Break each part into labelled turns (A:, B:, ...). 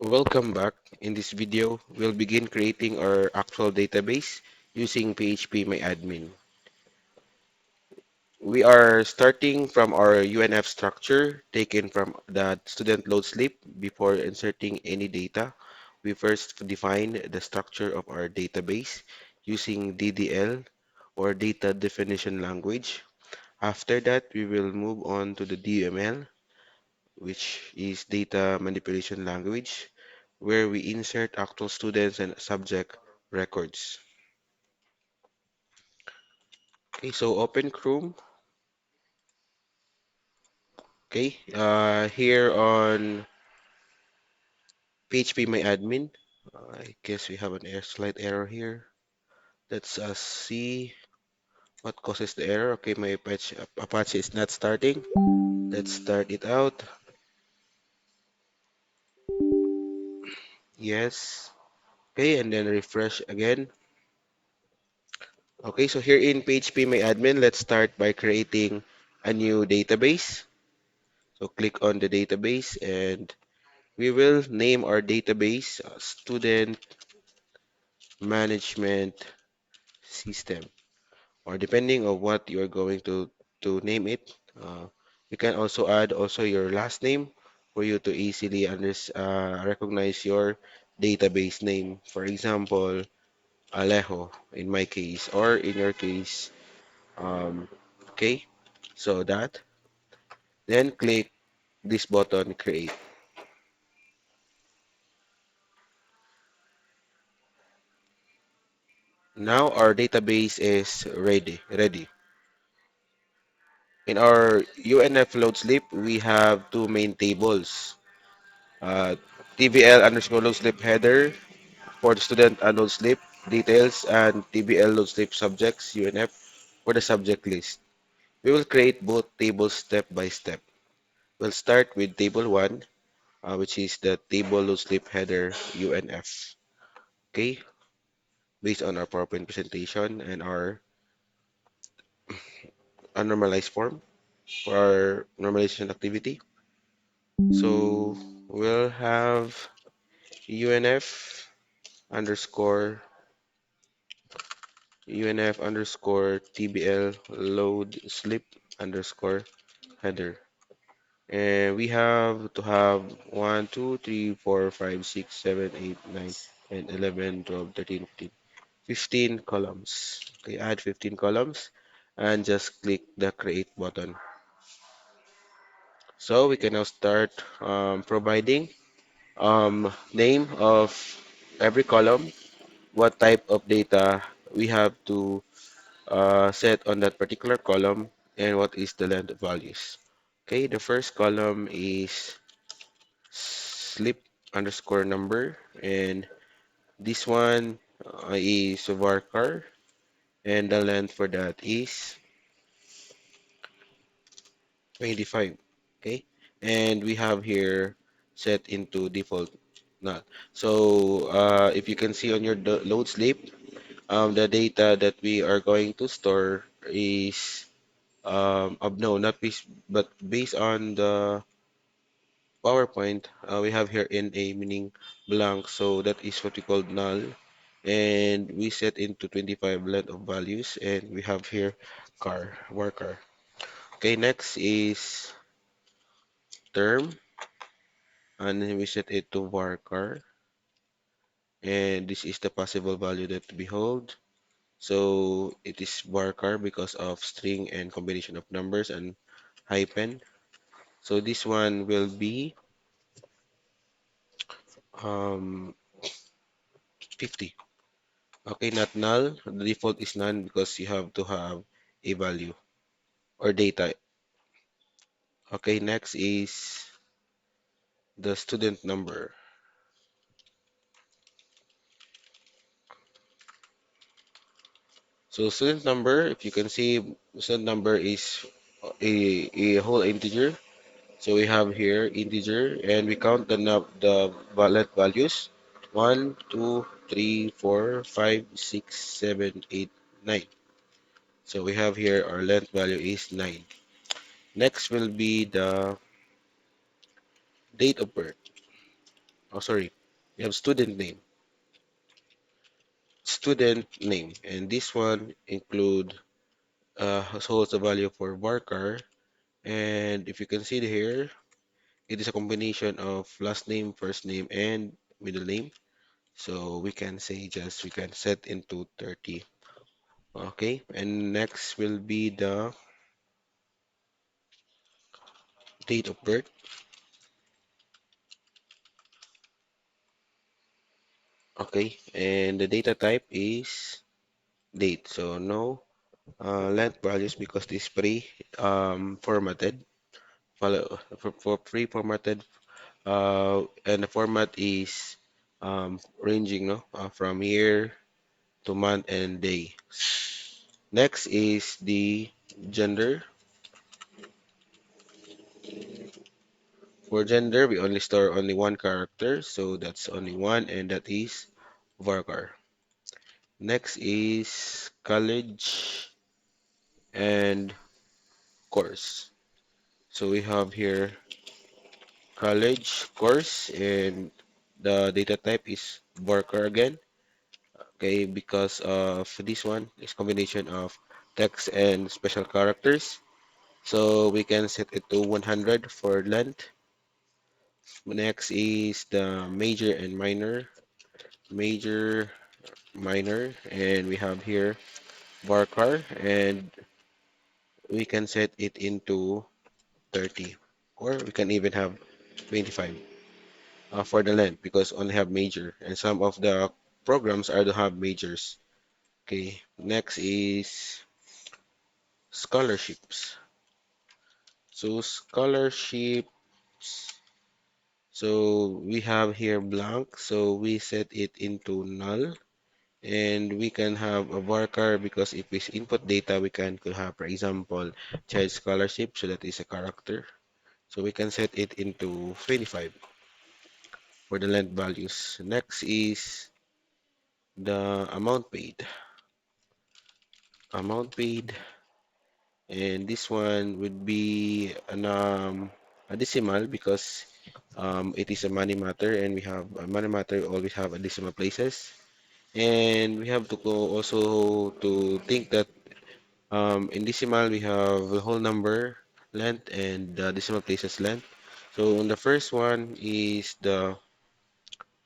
A: Welcome back. In this video, we'll begin creating our actual database using phpMyAdmin. We are starting from our UNF structure taken from the student load slip. Before inserting any data, we first define the structure of our database using DDL or Data Definition Language. After that, we will move on to the DML, which is Data Manipulation Language, where we insert actual students and subject records. Okay, so open Chrome. Okay, here on phpMyAdmin, I guess we have an slight error here. Let's see what causes the error. Okay, my Apache is not starting. Let's start it out. Yes. Okay, and then refresh again. Okay, so here in phpMyAdmin, let's start by creating a new database. So click on the database and we will name our database Student Management System, or depending on what you are going to name it. You can also add also your last name for you to easily recognize your database name. For example, Alejo in my case, or in your case, okay. So that, then click this button, create. Now our database is ready. In our UNF load slip, we have two main tables. TBL underscore load slip header for the student load slip details and TBL load slip subjects UNF for the subject list. We will create both tables step by step. We'll start with table 1, which is the table load slip header UNF. Okay, based on our PowerPoint presentation and our unnormalized form for our normalization activity. So we'll have UNF underscore UNF underscore TBL load slip underscore header. And we have to have 1, 2, 3, 4, 5, 6, 7, 8, 9, and 11, 12, 13, 14, 15 columns. Okay, add 15 columns and just click the create button. So we can now start providing name of every column, what type of data we have to set on that particular column, and what is the length values. Okay, the first column is slip underscore number, and this one is varchar, and the length for that is 25. Okay, and we have here set into default null. So if you can see on your load slip, the data that we are going to store is no, not based, but based on the PowerPoint, we have here in a meaning blank, so that is what we call null, and we set into 25 length of values, and we have here worker. Okay, next is term, and then we set it to varchar, and this is the possible value that we hold. So it is varchar because of string and combination of numbers and hyphen. So this one will be um, 50. Okay, not null. The default is none because you have to have a value or data. Okay, next is the student number. So student number, if you can see, student number is a whole integer. So we have here integer and we count the valid values. 1, 2, 3, 4, 5, 6, 7, 8, 9. So we have here our length value is 9. Next will be the date of birth. Oh, sorry. We have student name, and this one include holds the value for varchar. And if you can see here, it is a combination of last name, first name, and middle name. So we can say just we can set into 30. Okay, and next will be the date of birth. Okay, and the data type is date. So no length values because this pre formatted. For pre-formatted, and the format is ranging, no, from year to month and day. Next is the gender. For gender, we only store only one character, so that's only one, and that is varchar. Next is college and course. So we have here college course, and the data type is varchar again. Okay, because of this one is combination of text and special characters. So we can set it to 100 for length. Next is the major and minor. Major, minor, and we have here varchar, and we can set it into 30, or we can even have 25 for the length because only have major, and some of the programs are to have majors. Okay, next is scholarships. So scholarships, so we have here blank, so we set it into null, and we can have a varchar because if it's input data, we can could have, for example, child scholarship, so that is a character. So we can set it into 25 for the length values. Next is the amount paid. Amount paid, and this one would be a decimal because it is a money matter, and we have a money matter always have a decimal places. And we have to go also to think that in decimal we have the whole number length and the decimal places length. So on the first one is the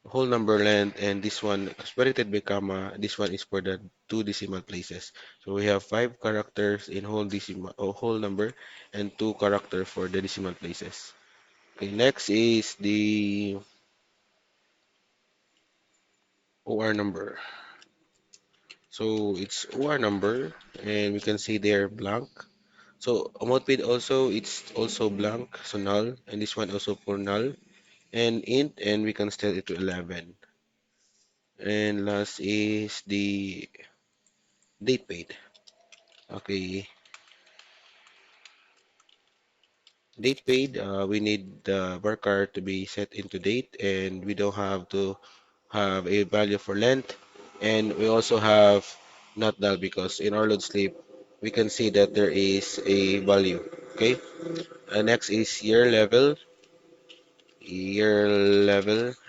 A: whole number length, and this one separated by comma. This one is for the two decimal places. So we have five characters in whole decimal or whole number, and two characters for the decimal places. Okay, next is the OR number. So it's OR number, and we can see there blank. So amount paid also, it's also blank, so null, and this one also for null, and int, and we can set it to 11. And last is the date paid. Okay, date paid, we need the varchar to be set into date, and we don't have to have a value for length, and we also have not null because in our load sleep, we can see that there is a value. Okay, next is year level,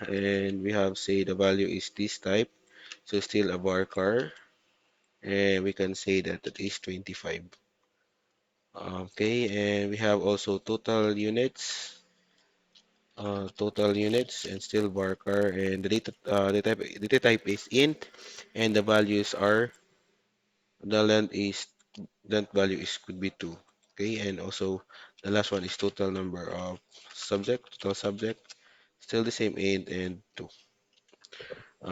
A: and we have say the value is this type, so still a varchar, and we can say that it is 25. Okay, and we have also total units, and still varchar, and the data type is int, and the values are the length value is could be 2. Okay, and also the last one is total number of total subject, still the same int and 2.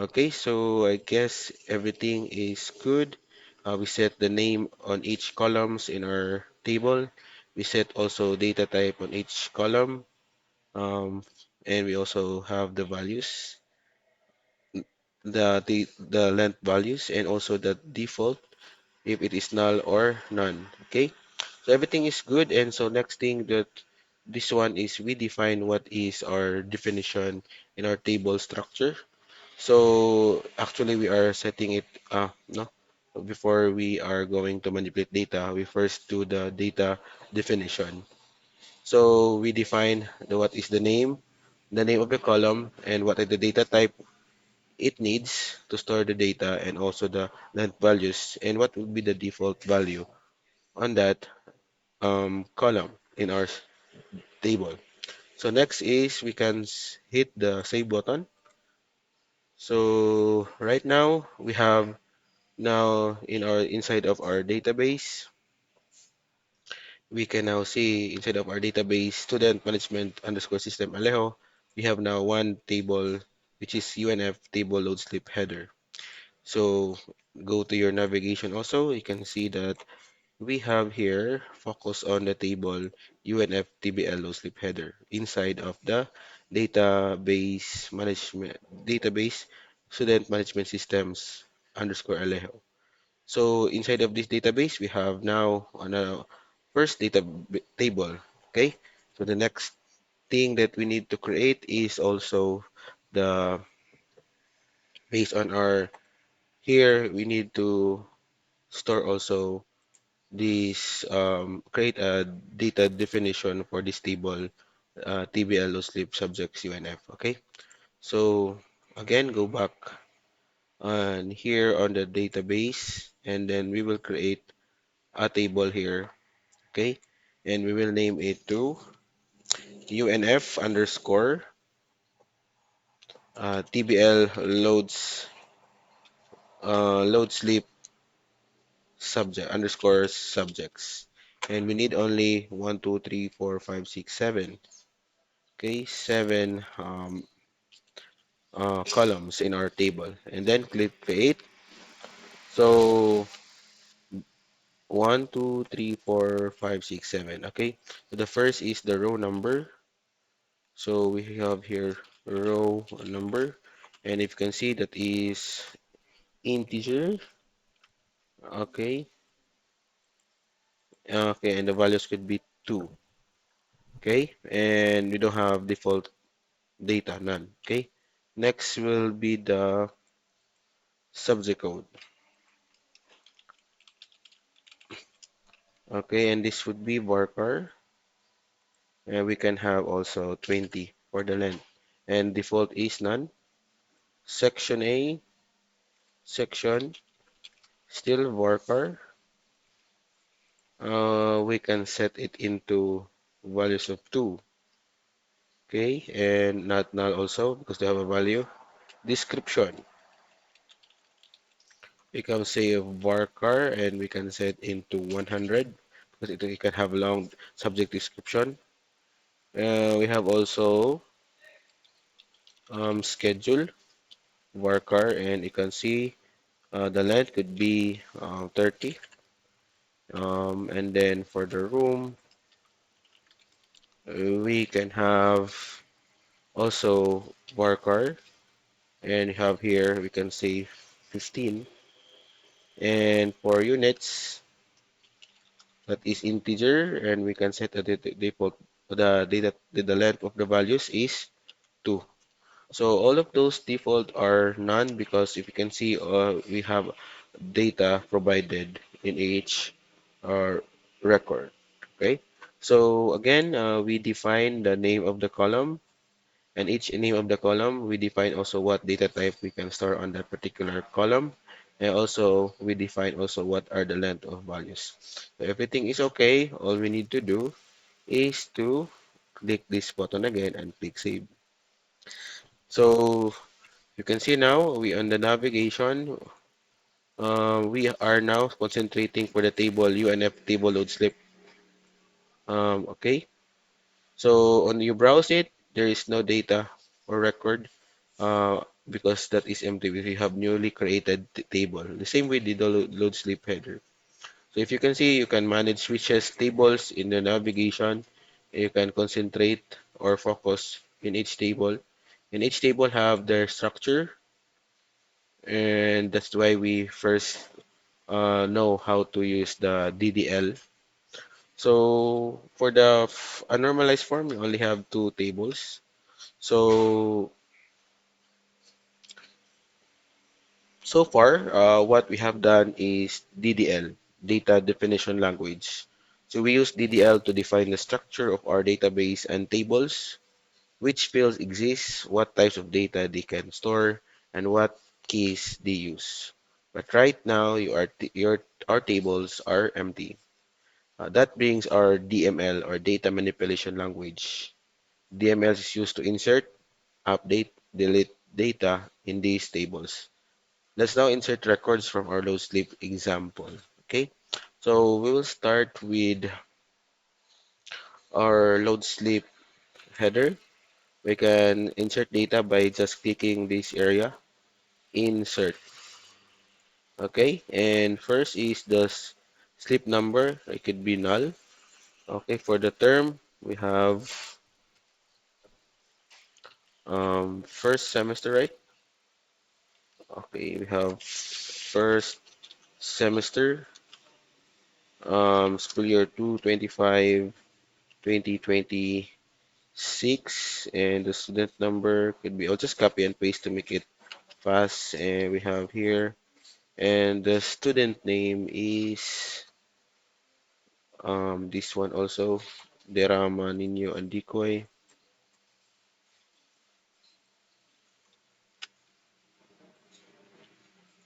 A: Okay, so I guess everything is good. We set the name on each columns in our table. We set also data type on each column. Um, and we also have the values, the length values, and also the default if it is null or none. Okay, so everything is good. And so next thing that this one is we define what is our definition in our table structure. So actually we are setting it no, before we are going to manipulate data, we first do the data definition. So we define what is the name, the name of the column, and what are the data type it needs to store the data, and also the length values, and what will be the default value on that column in our table. So next is we can hit the save button. So right now we have now in our inside of our database, we can now see inside of our database student management underscore system Alejo, we have now one table which is UNF table load slip header. So go to your navigation also, you can see that we have here focus on the table UNF TBL load slip header inside of the database student management systems underscore Alejo. So inside of this database, we have now on a first data table. Okay. So the next thing that we need to create is also the based on our here we need to store also this create a data definition for this table TBL low sleep subjects UNF. Okay. So again, go back and here on the database, and then we will create a table here. Okay, and we will name it to UNF underscore TBL load sleep subject underscore subjects, and we need only 1, 2, 3, 4, 5, 6, 7. Okay, seven columns in our table, and then click create. So 1, 2, 3, 4, 5, 6, 7. Okay, so the first is the row number. So we have here row number, and if you can see that is integer. Okay, okay, and the values could be 2. Okay, and we don't have default data, none. Okay, next will be the subject code. Okay, and this would be varchar, and we can have also 20 for the length, and default is none. Section A, section, still varchar. We can set it into values of 2. Okay, and not null also because they have a value. Description. We can say varchar and we can set into 100 because it can have long subject description. We have also schedule varchar, and you can see the length could be 30. And then for the room, we can have also varchar, and we have here we can say 15. And for units, that is integer, and we can set the default the length of the values is 2. So all of those default are none because if you can see we have data provided in each record. Okay, so again we define the name of the column, and each name of the column we define also what data type we can store on that particular column, and also we define also what are the length of values. So everything is okay. All we need to do is to click this button again and click save. So you can see now we on the navigation we are now concentrating for the table UNF table load slip. Okay, so when you browse it, there is no data or record because that is empty. We have newly created table. The same with the load slip header. So if you can see, you can manage switches tables in the navigation. You can concentrate or focus in each table. And each table have their structure, and that's why we first know how to use the DDL. So for the unnormalized form, we only have two tables. So so far, what we have done is DDL, data definition language. So we use DDL to define the structure of our database and tables. which fields exist, what types of data they can store, and what keys they use. But right now, our tables are empty. That brings our DML or data manipulation language. DML is used to insert, update, delete data in these tables. Let's now insert records from our load sleep example. Okay, so we will start with our load sleep header. We can insert data by just clicking this area, insert. Okay, and first is the sleep number. It could be null. Okay, for the term, we have first semester, right? Okay, we have first semester, school year 225, 2026, and the student number could be, I'll just copy and paste to make it fast. And we have here, and the student name is this one also, Derama Nino Andikoy.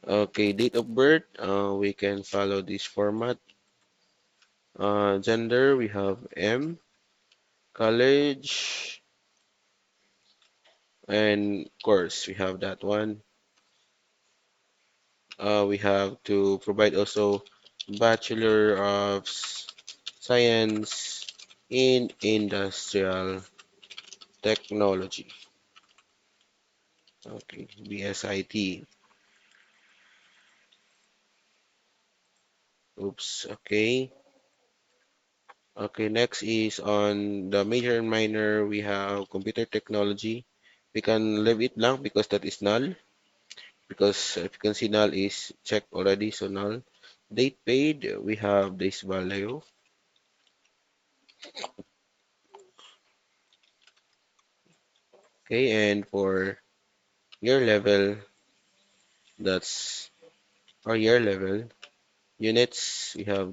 A: Okay, date of birth, we can follow this format. Gender, we have M, college, and course, we have that one. We have to provide also Bachelor of Science in Industrial Technology. Okay, BSIT. Oops, okay. Okay, next is on the major and minor, we have computer technology. We can leave it blank because that is null. Because if you can see null is checked already, so null. Date paid, we have this value. Okay, and for year level, that's our year level. Units, we have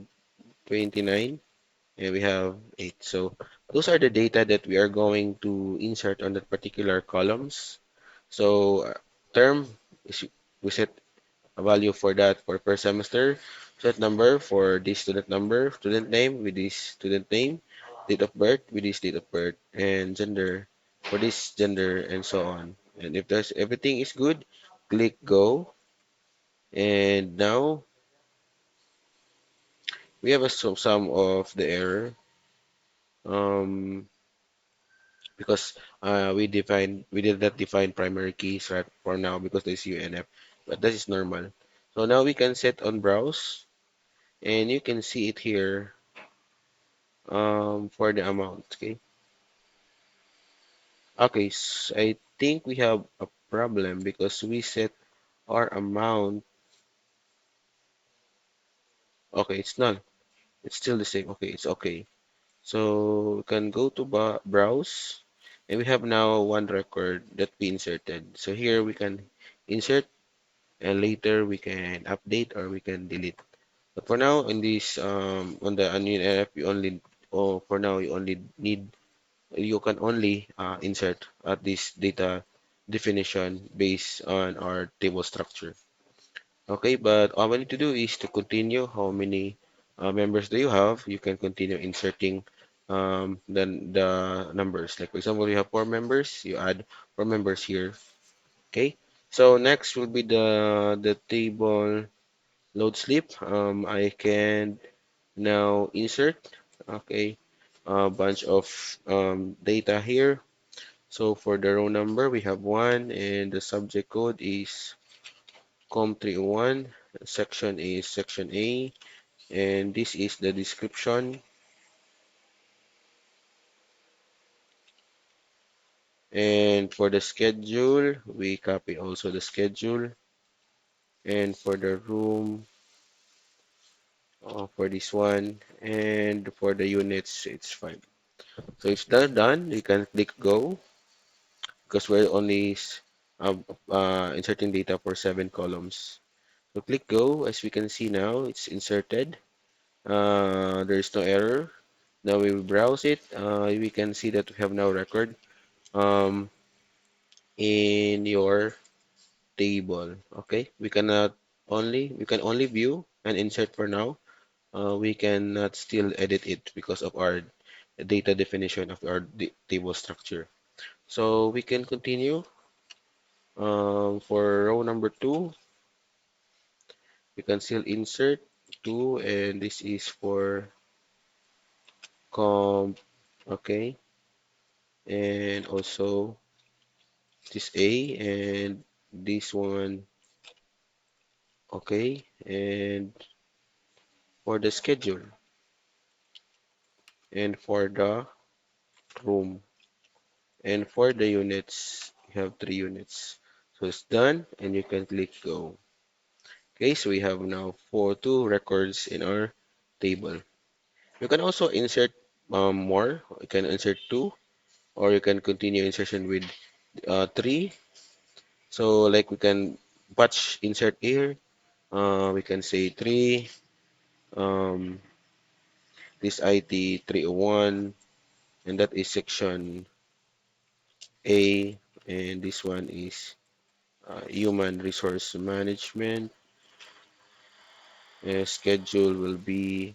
A: 29 and we have 8. So those are the data that we are going to insert on that particular columns. So term is we set a value for that for per semester, set number for this student number, student name with this student name, date of birth with this date of birth, and gender for this gender, and so on. And if there's everything is good, click go. And now we have a sum of the error. Um, because we did not define primary keys right for now because there's UNF, but that is normal. So now we can set on browse, and you can see it here for the amount. Okay, okay, I think we have a problem because we set our amount. Okay, it's none. It's still the same. Okay, it's okay. So we can go to browse, and we have now one record that we inserted. So here we can insert, and later we can update or we can delete. But for now, in this on the onion app, you only for now you can only insert at this data definition based on our table structure. Okay, but all we need to do is to continue how many members do you have. You can continue inserting the numbers. Like for example, you have 4 members, you add 4 members here. Okay, so next will be the table load sleep. I can now insert, okay, a bunch of data here. So for the row number, we have 1, and the subject code is COM301. Section is section A, and this is the description. And for the schedule, we copy also the schedule. And for the room, for this one, and for the units, it's fine. So it's done. You can click go because we're only inserting data for 7 columns. So click go. As we can see now, it's inserted. There is no error. Now we will browse it. We can see that we have now record um, in your table. Okay, we can only view and insert for now. We cannot still edit it because of our data definition of our table structure. So we can continue. For row number two, we can still insert two, and this is for comp. Okay, and also this A and this one. Okay, and for the schedule and for the room and for the units, you have three units. So it's done, and you can click go. Okay, so we have now two records in our table. You can also insert more. You can insert two, or you can continue insertion with three. So like we can batch insert here. We can say three. Um, this IT 301, and that is section A, and this one is human resource management. Schedule will be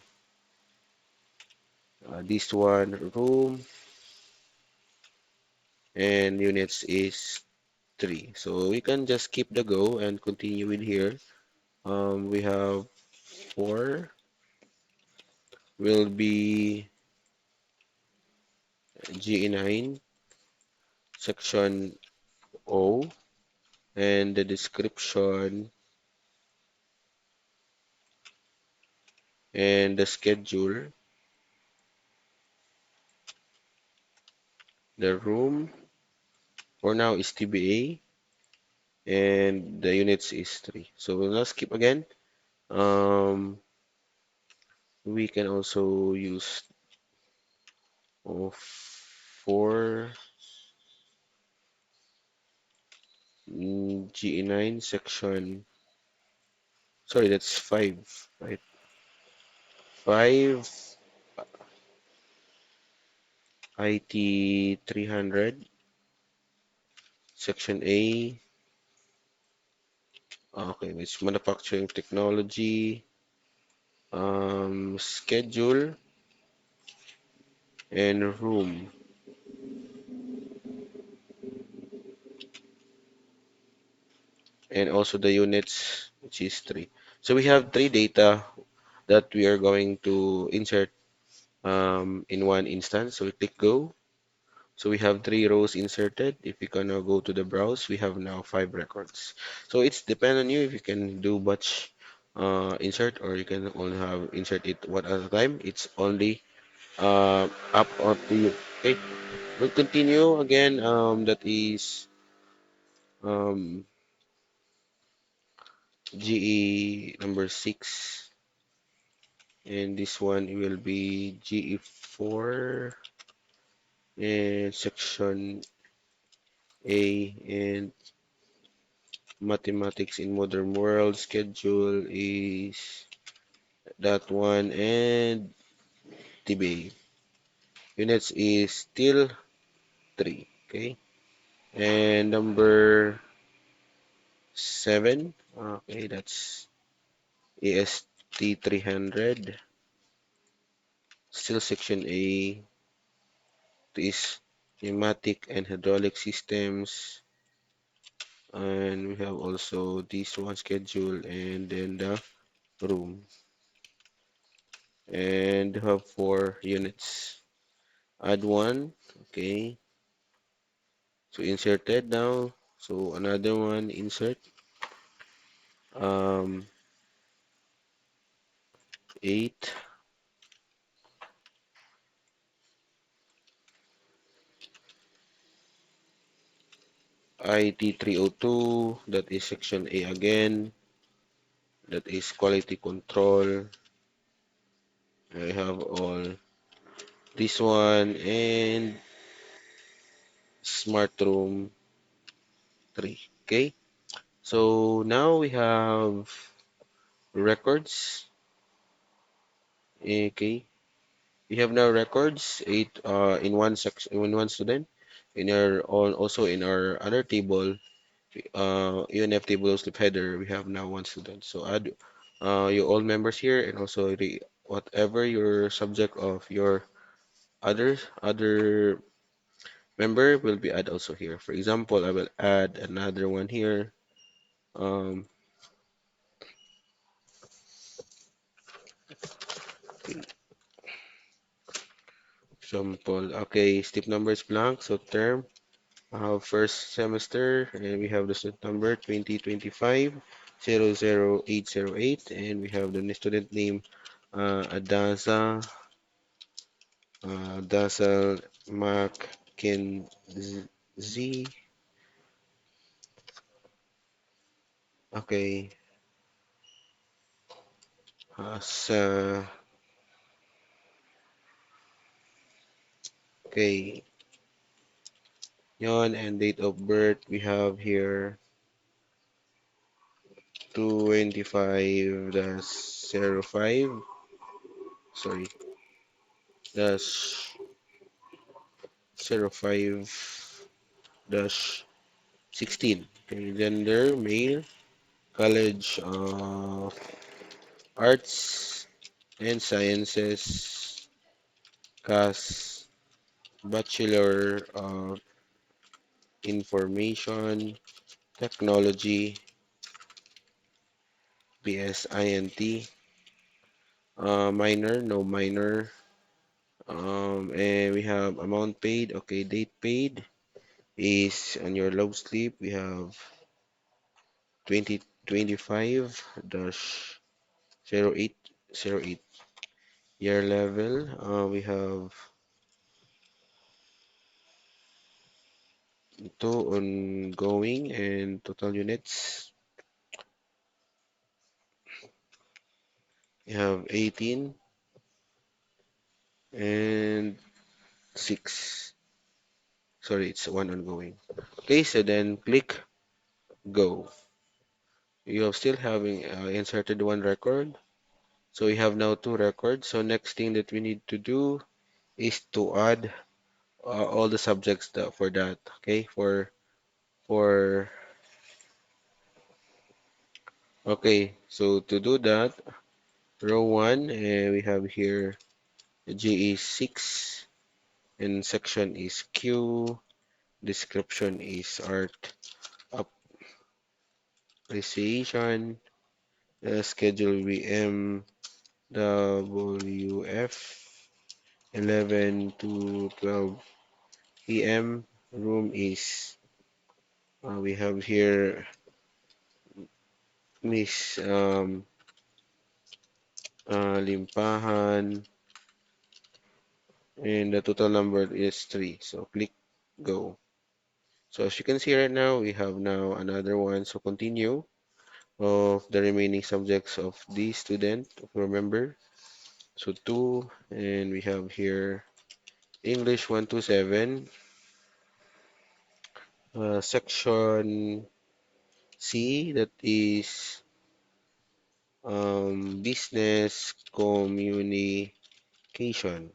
A: this one room, and units is three. So we can just keep the go and continue with here. We have four will be GE9 section O, and the description and the schedule, the room for now is TBA, and the units is three. So we'll not skip again. Um, we can also use for GE9 section. Sorry, that's five, right? Five IT 300 section A. Okay, it's manufacturing technology, schedule, and room, and also the units, which is three. So we have three data that we are going to insert in one instance. So we click go. So we have three rows inserted. If you gonna go to the browse, we have now five records. So it's depend on you if you can do batch insert, or you can only have insert it one at a time. It's only up to you. Okay, we'll continue again. That is um, GE number six, and this one will be GE4 and section A, and mathematics in modern world schedule is that one, and TBA units is still three. Okay, and number seven. Okay, that's AST 300. Still section A is pneumatic and hydraulic systems, and we have also this one schedule, and then the room, and we have four units. Add one. Okay, so inserted now. So another one insert. Um, 8 IT 302. That is section A again. That is quality control. I have all this one, and smart room 3. Okay. So now we have records. Okay. We have now records eight in one section, in one student. In our also in our other table, UNF table slip header, we have now one student. So add your all members here, and also the whatever your subject of your other member will be add also here. For example, I will add another one here. Um, Example, okay, step number is blank, so term, first semester, and we have the student number 2025 00808, and we have the student name Adasa Adasa Mackenzie. Okay, sa okay, yon, and date of birth we have here 25-05, sorry, dash 05 dash 16. Okay, gender, male, college of arts and sciences, CAS, bachelor of information technology, BSINT, minor, no minor, and we have amount paid, okay, date paid is on your log slip, we have 2025 dash 0808. Year level, we have two ongoing, and total units, we have 18 and 6. Sorry, it's one ongoing. Okay, so then click go. You are still having inserted one record. So we have now two records. So next thing that we need to do is to add all the subjects for that. Okay, for okay. So to do that, row one, we have here G is 6, and section is Q. Description is art appreciation. Schedule VM WF 11 to 12 p.m. Room is we have here Miss Limpahan, and the total number is 3. So click go. So as you can see right now, we have now another one. So continue of the remaining subjects of the student. Remember, so 2, and we have here English 127, section C, that is business communication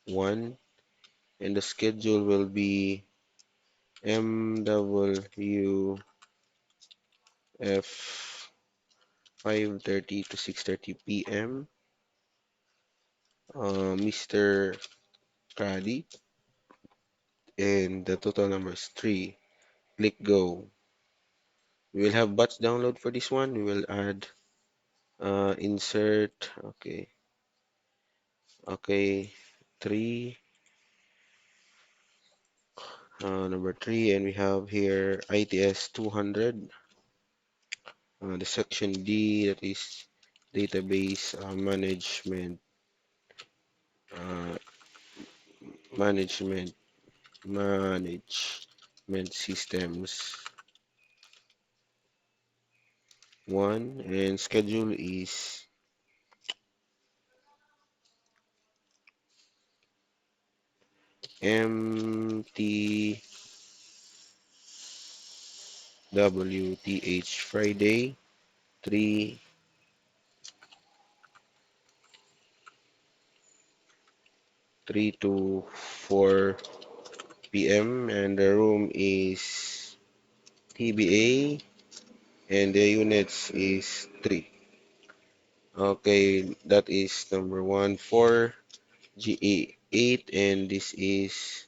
A: 1, and the schedule will be MWF 5:30 to 6:30 p.m. Mr. Kadi, and the total number is 3. Click go. We will have batch download for this one. We will add insert. Okay, okay, 3, number 3, and we have here ITS 200. The section D, that is database uh, management management systems 1, and schedule is MTWTH Friday 3 3 to 4 p.m. and the room is TBA and the units is 3. Okay, that is number 1 for GA 8 and this is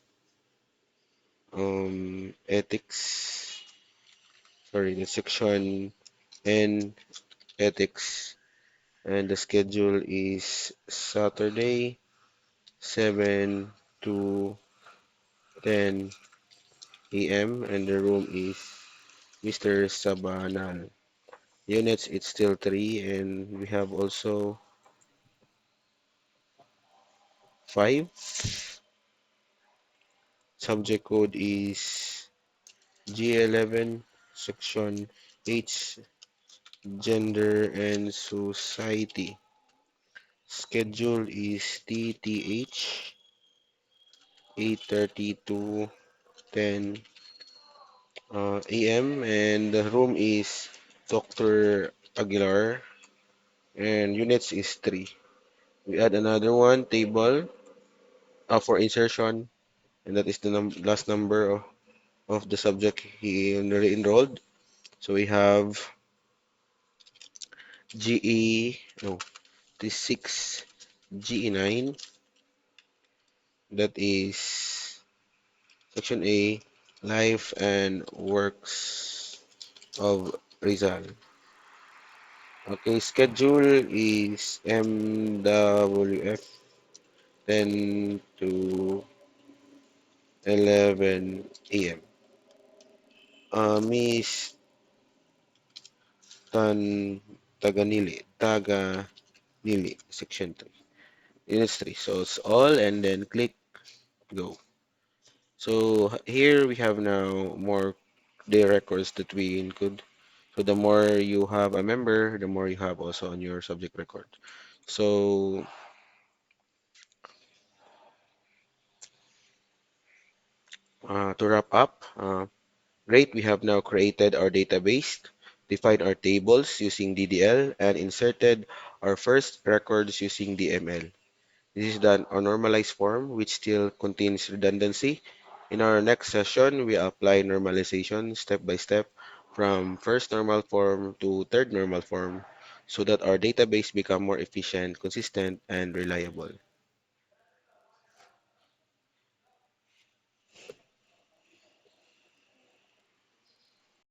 A: ethics. Sorry, the section N ethics and the schedule is Saturday 7 to 10 a.m. and the room is Mr. Sabanal. Units it's still 3 and we have also 5. Subject code is G11 section H gender and society. Schedule is TTH 8:30 to 10 a.m. and the room is Dr. Aguilar and units is 3. We add another one table for insertion and that is the last number of the subject he enrolled. So we have GE, no, this 6, GE9, that is section A, life and works of Rizal. Okay, schedule is MWF 10 to 11 a.m. Miss Tan Taganili, section 3, unit 3. So it's all and then click go. So here we have now more day records that we include. So the more you have a member, the more you have also on your subject record. So to wrap up, great, we have now created our database, defined our tables using DDL, and inserted our first records using DML. This is done on normalized form, which still contains redundancy. In our next session, we apply normalization step by step from first normal form to third normal form so that our database become more efficient, consistent, and reliable.